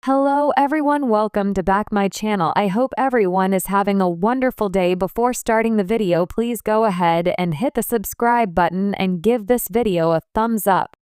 Hello everyone, welcome to back my channel. I hope everyone is having a wonderful day. Before starting the video, please go ahead and hit the subscribe button and give this video a thumbs up.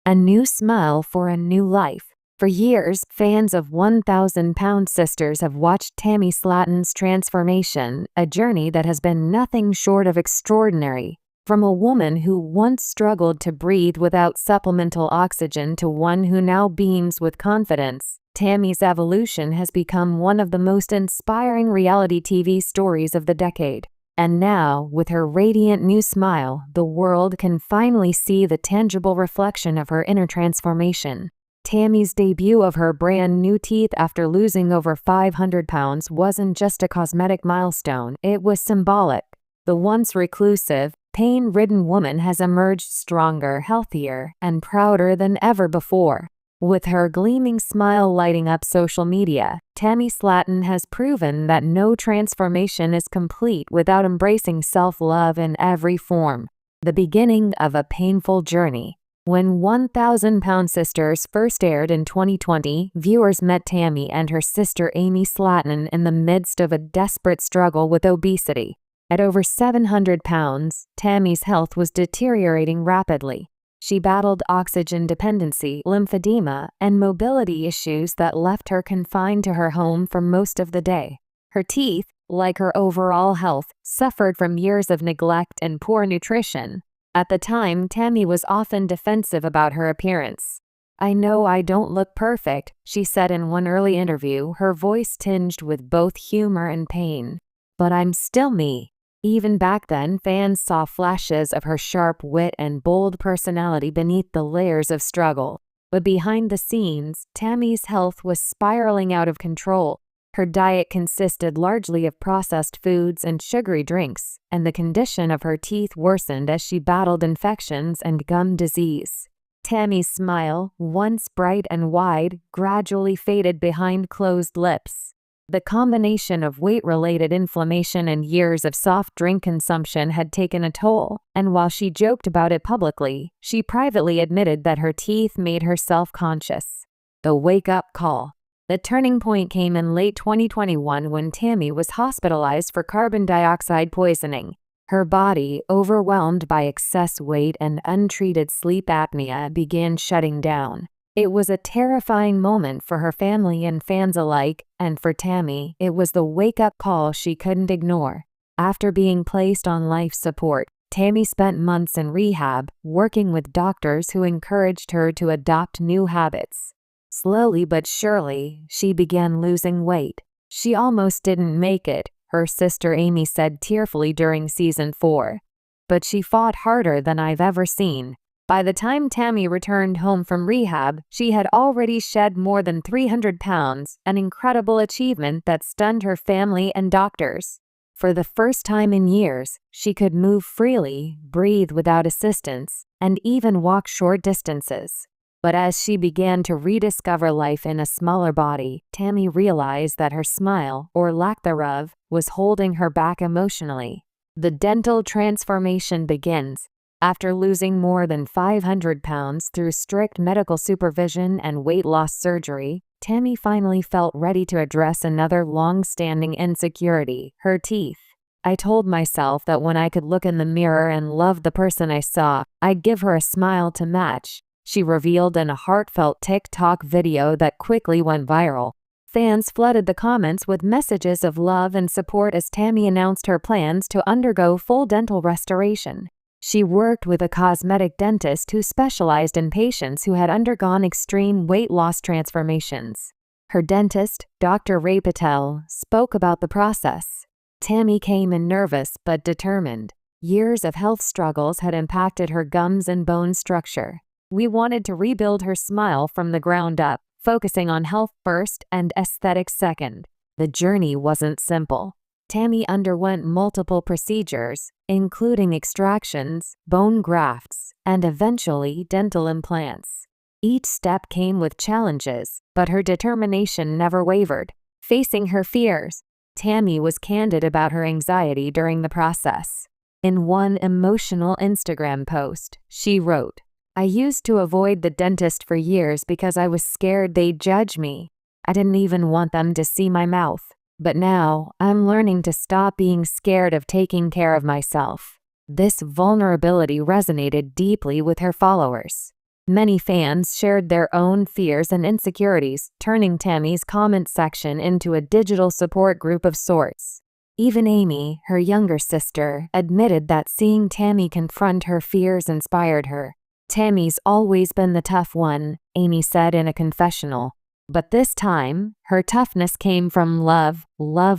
A new smile for a new life. For years, fans of 1,000-pound sisters have watched Tammy Slaton's transformation, a journey that has been nothing short of extraordinary. From a woman who once struggled to breathe without supplemental oxygen to one who now beams with confidence, Tammy's evolution has become one of the most inspiring reality TV stories of the decade. And now, with her radiant new smile, the world can finally see the tangible reflection of her inner transformation. Tammy's debut of her brand new teeth after losing over 500 pounds wasn't just a cosmetic milestone, it was symbolic. The once reclusive, pain-ridden woman has emerged stronger, healthier, and prouder than ever before. With her gleaming smile lighting up social media, Tammy Slaton has proven that no transformation is complete without embracing self-love in every form. The beginning of a painful journey. When 1,000-Pound Sisters first aired in 2020, viewers met Tammy and her sister Amy Slaton in the midst of a desperate struggle with obesity. At over 700 pounds, Tammy's health was deteriorating rapidly. She battled oxygen dependency, lymphedema, and mobility issues that left her confined to her home for most of the day. Her teeth, like her overall health, suffered from years of neglect and poor nutrition. At the time, Tammy was often defensive about her appearance. "I know I don't look perfect," she said in one early interview, her voice tinged with both humor and pain. "But I'm still me." Even back then, fans saw flashes of her sharp wit and bold personality beneath the layers of struggle. But behind the scenes, Tammy's health was spiraling out of control. Her diet consisted largely of processed foods and sugary drinks, and the condition of her teeth worsened as she battled infections and gum disease. Tammy's smile, once bright and wide, gradually faded behind closed lips. The combination of weight-related inflammation and years of soft drink consumption had taken a toll, and while she joked about it publicly, she privately admitted that her teeth made her self-conscious. The wake-up call. The turning point came in late 2021 when Tammy was hospitalized for carbon dioxide poisoning. Her body, overwhelmed by excess weight and untreated sleep apnea, began shutting down. It was a terrifying moment for her family and fans alike, and for Tammy, it was the wake-up call she couldn't ignore. After being placed on life support, Tammy spent months in rehab, working with doctors who encouraged her to adopt new habits. Slowly but surely, she began losing weight. "She almost didn't make it," her sister Amy said tearfully during season 4. "But she fought harder than I've ever seen." By the time Tammy returned home from rehab, she had already shed more than 300 pounds, an incredible achievement that stunned her family and doctors. For the first time in years, she could move freely, breathe without assistance, and even walk short distances. But as she began to rediscover life in a smaller body, Tammy realized that her smile, or lack thereof, was holding her back emotionally. The dental transformation begins. After losing more than 500 pounds through strict medical supervision and weight loss surgery, Tammy finally felt ready to address another long-standing insecurity, her teeth. "I told myself that when I could look in the mirror and love the person I saw, I'd give her a smile to match," she revealed in a heartfelt TikTok video that quickly went viral. Fans flooded the comments with messages of love and support as Tammy announced her plans to undergo full dental restoration. She worked with a cosmetic dentist who specialized in patients who had undergone extreme weight loss transformations. Her dentist, Dr. Ray Patel, spoke about the process. "Tammy came in nervous but determined. Years of health struggles had impacted her gums and bone structure. We wanted to rebuild her smile from the ground up, focusing on health first and aesthetics second." The journey wasn't simple. Tammy underwent multiple procedures, including extractions, bone grafts, and eventually dental implants. Each step came with challenges, but her determination never wavered. Facing her fears, Tammy was candid about her anxiety during the process. In one emotional Instagram post, she wrote, "I used to avoid the dentist for years because I was scared they'd judge me. I didn't even want them to see my mouth. But now, I'm learning to stop being scared of taking care of myself." This vulnerability resonated deeply with her followers. Many fans shared their own fears and insecurities, turning Tammy's comment section into a digital support group of sorts. Even Amy, her younger sister, admitted that seeing Tammy confront her fears inspired her. "Tammy's always been the tough one," Amy said in a confessional. But this time, her toughness came from love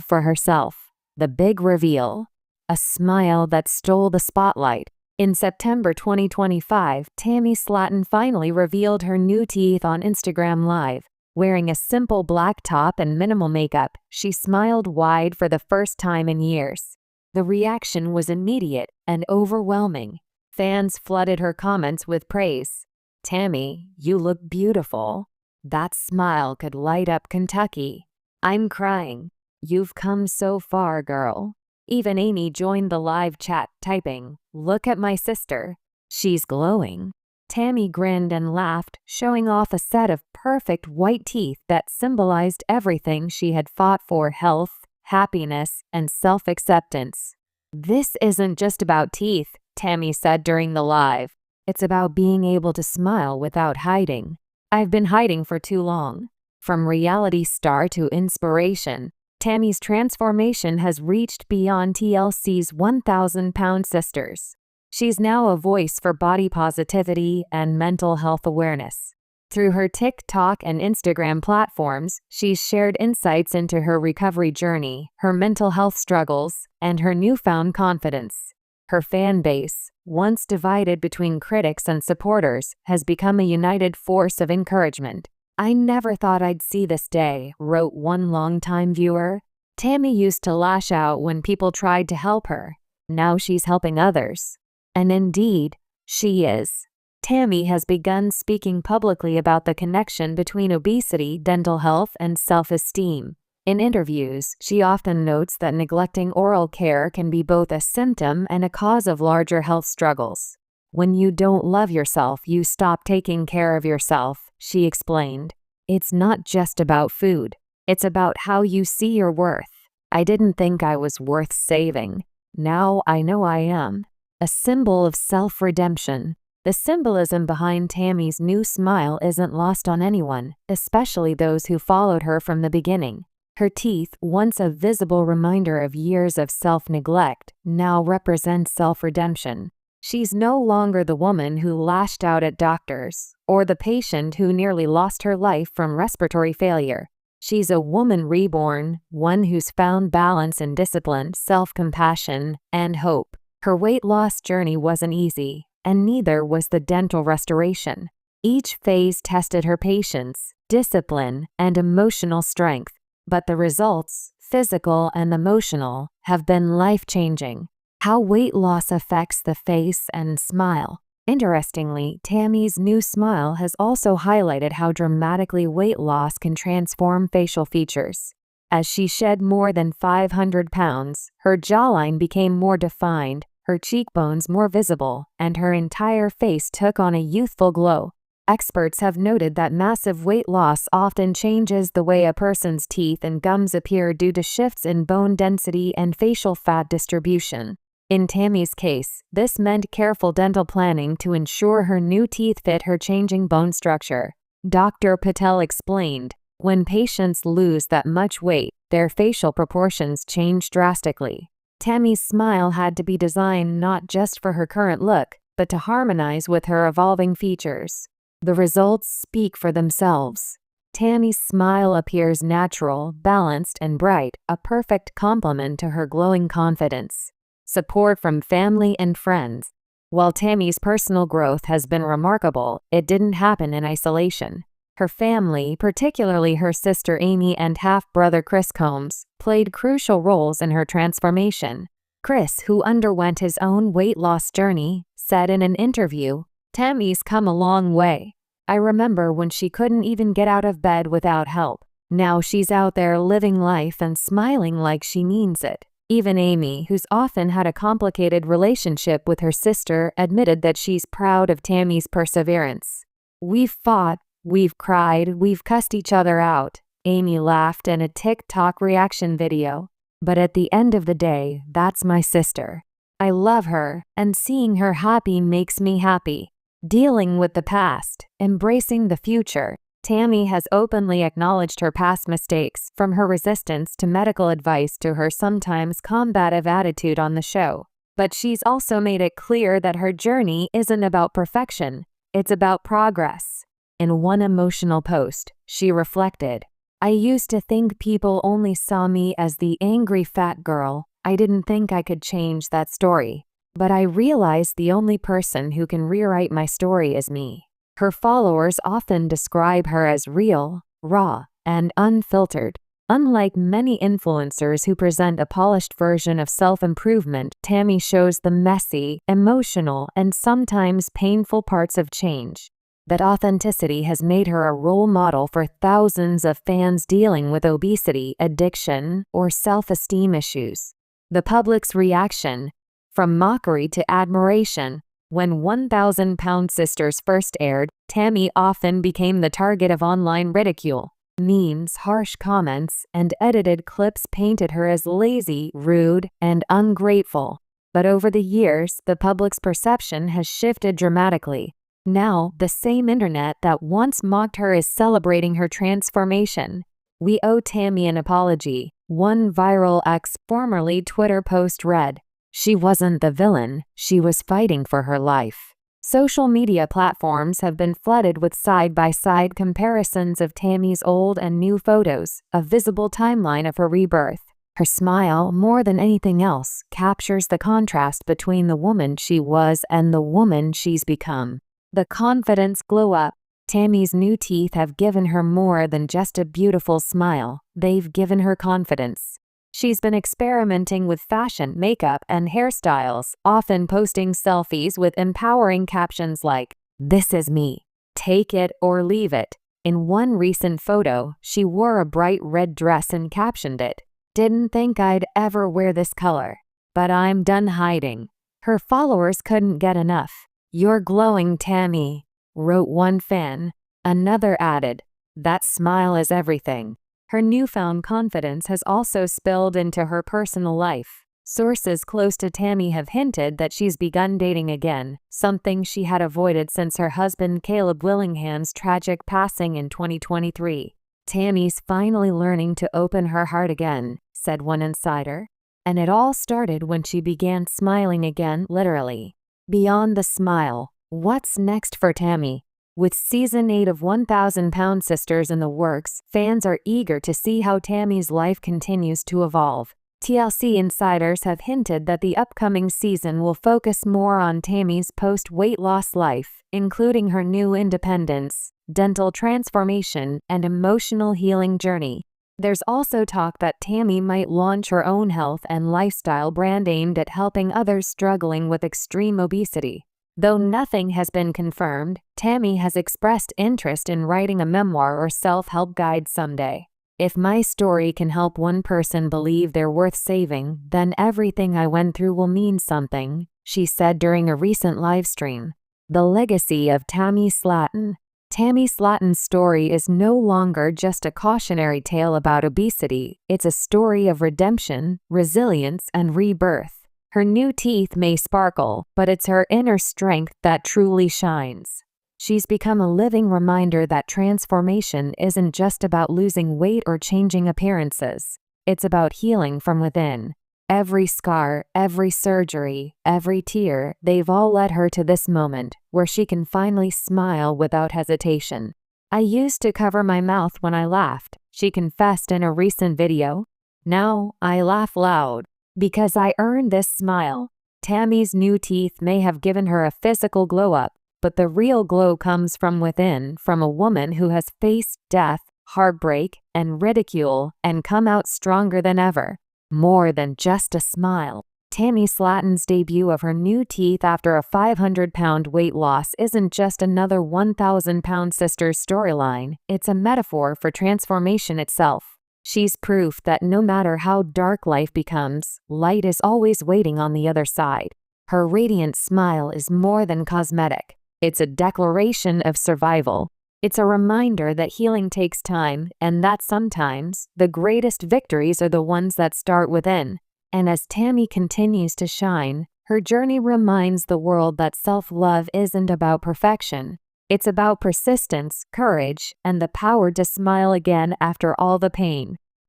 for herself. The big reveal. A smile that stole the spotlight. In September 2025, Tammy Slaton finally revealed her new teeth on Instagram Live. Wearing a simple black top and minimal makeup, she smiled wide for the first time in years. The reaction was immediate and overwhelming. Fans flooded her comments with praise. "Tammy, you look beautiful. That smile could light up Kentucky. I'm crying. You've come so far, girl." Even Amy joined the live chat, typing, "Look at my sister. She's glowing." Tammy grinned and laughed, showing off a set of perfect white teeth that symbolized everything she had fought for: health, happiness, and self-acceptance. "This isn't just about teeth," Tammy said during the live. "It's about being able to smile without hiding. I've been hiding for too long." From reality star to inspiration, Tammy's transformation has reached beyond TLC's 1,000-pound sisters. She's now a voice for body positivity and mental health awareness. Through her TikTok and Instagram platforms, she's shared insights into her recovery journey, her mental health struggles, and her newfound confidence. Her fan base, once divided between critics and supporters, has become a united force of encouragement. "I never thought I'd see this day," wrote one longtime viewer. "Tammy used to lash out when people tried to help her. Now she's helping others." And indeed, she is. Tammy has begun speaking publicly about the connection between obesity, dental health, and self-esteem. In interviews, she often notes that neglecting oral care can be both a symptom and a cause of larger health struggles. "When you don't love yourself, you stop taking care of yourself," she explained. "It's not just about food. It's about how you see your worth. I didn't think I was worth saving. Now I know I am." A symbol of self-redemption. The symbolism behind Tammy's new smile isn't lost on anyone, especially those who followed her from the beginning. Her teeth, once a visible reminder of years of self-neglect, now represent self-redemption. She's no longer the woman who lashed out at doctors, or the patient who nearly lost her life from respiratory failure. She's a woman reborn, one who's found balance in discipline, self-compassion, and hope. Her weight loss journey wasn't easy, and neither was the dental restoration. Each phase tested her patience, discipline, and emotional strength, but the results, physical and emotional, have been life-changing. How weight loss affects the face and smile. Interestingly, Tammy's new smile has also highlighted how dramatically weight loss can transform facial features. As she shed more than 500 pounds, her jawline became more defined, her cheekbones more visible, and her entire face took on a youthful glow. Experts have noted that massive weight loss often changes the way a person's teeth and gums appear due to shifts in bone density and facial fat distribution. In Tammy's case, this meant careful dental planning to ensure her new teeth fit her changing bone structure. Dr. Patel explained, "When patients lose that much weight, their facial proportions change drastically." Tammy's smile had to be designed not just for her current look, but to harmonize with her evolving features. The results speak for themselves. Tammy's smile appears natural, balanced, and bright, a perfect complement to her glowing confidence. Support from family and friends. While Tammy's personal growth has been remarkable, it didn't happen in isolation. Her family, particularly her sister Amy and half-brother Chris Combs, played crucial roles in her transformation. Chris, who underwent his own weight loss journey, said in an interview, "Tammy's come a long way. I remember when she couldn't even get out of bed without help. Now she's out there living life and smiling like she means it." Even Amy, who's often had a complicated relationship with her sister, admitted that she's proud of Tammy's perseverance. "We've fought, we've cried, we've cussed each other out, Amy laughed in a TikTok reaction video. But at the end of the day, that's my sister. I love her, and seeing her happy makes me happy. Dealing with the past, embracing the future. Tammy has openly acknowledged her past mistakes, from her resistance to medical advice to her sometimes combative attitude on the show. But she's also made it clear that her journey isn't about perfection, it's about progress. In one emotional post, she reflected, "I used to think people only saw me as the angry fat girl. I didn't think I could change that story. But I realized the only person who can rewrite my story is me." Her followers often describe her as real, raw, and unfiltered. Unlike many influencers who present a polished version of self-improvement, Tammy shows the messy, emotional, and sometimes painful parts of change. That authenticity has made her a role model for thousands of fans dealing with obesity, addiction, or self-esteem issues. The public's reaction, from mockery to admiration. When 1,000-Pound Sisters first aired, Tammy often became the target of online ridicule. Memes, harsh comments, and edited clips painted her as lazy, rude, and ungrateful. But over the years, the public's perception has shifted dramatically. Now, the same internet that once mocked her is celebrating her transformation. "We owe Tammy an apology," one viral ex formerly Twitter post read. She wasn't the villain, she was fighting for her life. Social media platforms have been flooded with side-by-side comparisons of Tammy's old and new photos, a visible timeline of her rebirth. Her smile, more than anything else, captures the contrast between the woman she was and the woman she's become. The confidence glow up. Tammy's new teeth have given her more than just a beautiful smile, they've given her confidence. She's been experimenting with fashion, makeup, and hairstyles, often posting selfies with empowering captions like, "This is me. Take it or leave it." In one recent photo, she wore a bright red dress and captioned it, "Didn't think I'd ever wear this color, but I'm done hiding." Her followers couldn't get enough. "You're glowing, Tammy," wrote one fan. Another added, "That smile is everything." Her newfound confidence has also spilled into her personal life. Sources close to Tammy have hinted that she's begun dating again, something she had avoided since her husband Caleb Willingham's tragic passing in 2023. "Tammy's finally learning to open her heart again," said one insider. And it all started when she began smiling again, literally. Beyond the smile, what's next for Tammy? With Season 8 of 1,000-Pound Sisters in the works, fans are eager to see how Tammy's life continues to evolve. TLC insiders have hinted that the upcoming season will focus more on Tammy's post-weight loss life, including her new independence, dental transformation, and emotional healing journey. There's also talk that Tammy might launch her own health and lifestyle brand aimed at helping others struggling with extreme obesity. Though nothing has been confirmed, Tammy has expressed interest in writing a memoir or self-help guide someday. "If my story can help one person believe they're worth saving, then everything I went through will mean something," she said during a recent livestream. The legacy of Tammy Slaton. Tammy Slaton's story is no longer just a cautionary tale about obesity, it's a story of redemption, resilience, and rebirth. Her new teeth may sparkle, but it's her inner strength that truly shines. She's become a living reminder that transformation isn't just about losing weight or changing appearances. It's about healing from within. Every scar, every surgery, every tear, they've all led her to this moment, where she can finally smile without hesitation. "I used to cover my mouth when I laughed," she confessed in a recent video. "Now, I laugh loud. Because I earned this smile." Tammy's new teeth may have given her a physical glow-up, but the real glow comes from within, from a woman who has faced death, heartbreak, and ridicule, and come out stronger than ever. More than just a smile. Tammy Slaton's debut of her new teeth after a 500-pound weight loss isn't just another 1,000-Pound Sisters storyline, it's a metaphor for transformation itself. She's proof that no matter how dark life becomes, light is always waiting on the other side. Her radiant smile is more than cosmetic. It's a declaration of survival. It's a reminder that healing takes time and that sometimes the greatest victories are the ones that start within. And as Tammy continues to shine, her journey reminds the world that self-love isn't about perfection. It's about persistence, courage, and the power to smile again after all the pain.